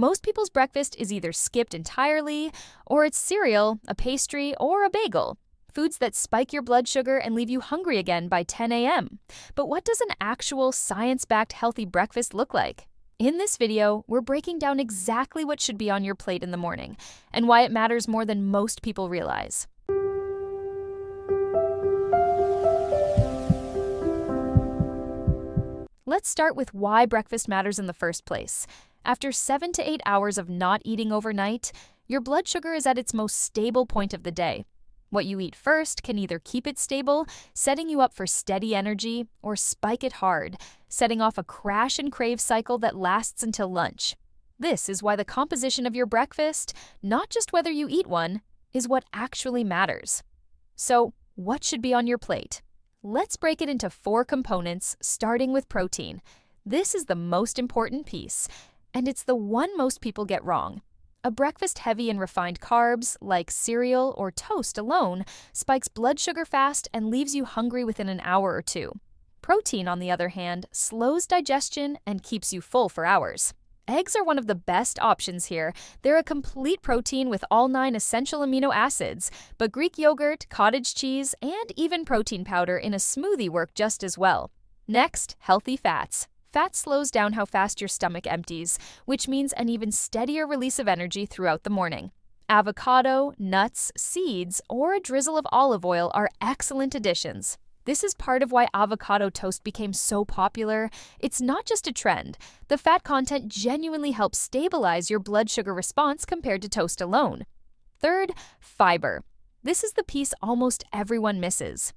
Most people's breakfast is either skipped entirely, or it's cereal, a pastry, or a bagel. Foods that spike your blood sugar and leave you hungry again by 10 a.m. But what does an actual science-backed healthy breakfast look like? In this video, we're breaking down exactly what should be on your plate in the morning and why it matters more than most people realize. Let's start with why breakfast matters in the first place. After 7 to 8 hours of not eating overnight, your blood sugar is at its most stable point of the day. What you eat first can either keep it stable, setting you up for steady energy, or spike it hard, setting off a crash and crave cycle that lasts until lunch. This is why the composition of your breakfast, not just whether you eat one, is what actually matters. So, what should be on your plate? Let's break it into 4 components, starting with protein. This is the most important piece, and it's the one most people get wrong. A breakfast heavy in refined carbs, like cereal or toast alone, spikes blood sugar fast and leaves you hungry within an hour or two. Protein, on the other hand, slows digestion and keeps you full for hours. Eggs are one of the best options here. They're a complete protein with all 9 essential amino acids, but Greek yogurt, cottage cheese, and even protein powder in a smoothie work just as well. Next, healthy fats. Fat slows down how fast your stomach empties, which means an even steadier release of energy throughout the morning. Avocado, nuts, seeds, or a drizzle of olive oil are excellent additions. This is part of why avocado toast became so popular. It's not just a trend. The fat content genuinely helps stabilize your blood sugar response compared to toast alone. Third, fiber. This is the piece almost everyone misses.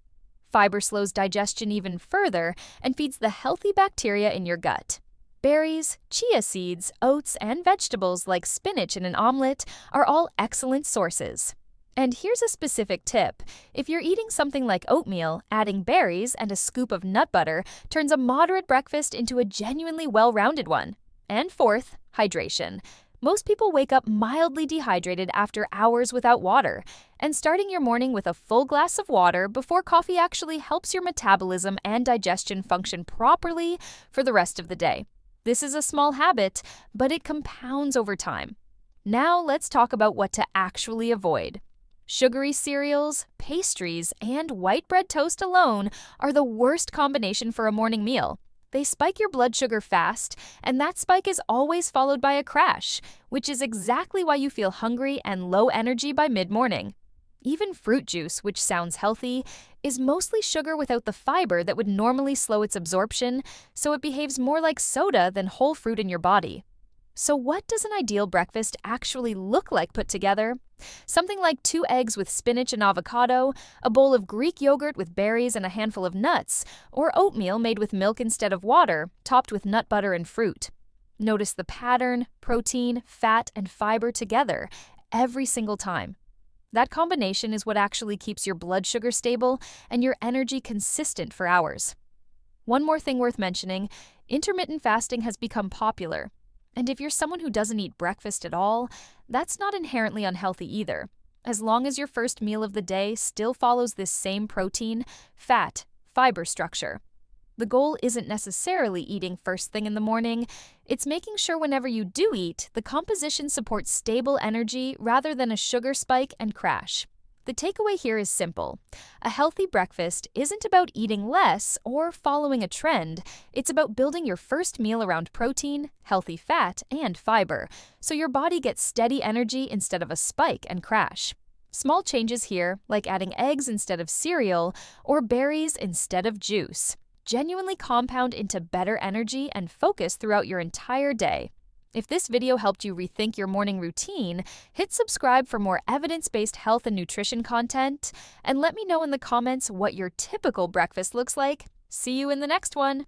Fiber slows digestion even further and feeds the healthy bacteria in your gut. Berries, chia seeds, oats, and vegetables like spinach in an omelet are all excellent sources. And here's a specific tip. If you're eating something like oatmeal, adding berries and a scoop of nut butter turns a moderate breakfast into a genuinely well-rounded one. And fourth, hydration. Most people wake up mildly dehydrated after hours without water, and starting your morning with a full glass of water before coffee actually helps your metabolism and digestion function properly for the rest of the day. This is a small habit, but it compounds over time. Now let's talk about what to actually avoid. Sugary cereals, pastries, and white bread toast alone are the worst combination for a morning meal. They spike your blood sugar fast, and that spike is always followed by a crash, which is exactly why you feel hungry and low energy by mid-morning. Even fruit juice, which sounds healthy, is mostly sugar without the fiber that would normally slow its absorption, so it behaves more like soda than whole fruit in your body. So what does an ideal breakfast actually look like put together? Something like 2 eggs with spinach and avocado, a bowl of Greek yogurt with berries and a handful of nuts, or oatmeal made with milk instead of water, topped with nut butter and fruit. Notice the pattern, protein, fat, and fiber together every single time. That combination is what actually keeps your blood sugar stable and your energy consistent for hours. One more thing worth mentioning, intermittent fasting has become popular. And if you're someone who doesn't eat breakfast at all, that's not inherently unhealthy either, as long as your first meal of the day still follows this same protein, fat, fiber structure. The goal isn't necessarily eating first thing in the morning, it's making sure whenever you do eat, the composition supports stable energy rather than a sugar spike and crash. The takeaway here is simple. A healthy breakfast isn't about eating less or following a trend. It's about building your first meal around protein, healthy fat, and fiber, so your body gets steady energy instead of a spike and crash. Small changes here, like adding eggs instead of cereal or berries instead of juice, genuinely compound into better energy and focus throughout your entire day. If this video helped you rethink your morning routine, hit subscribe for more evidence-based health and nutrition content, and let me know in the comments what your typical breakfast looks like. See you in the next one!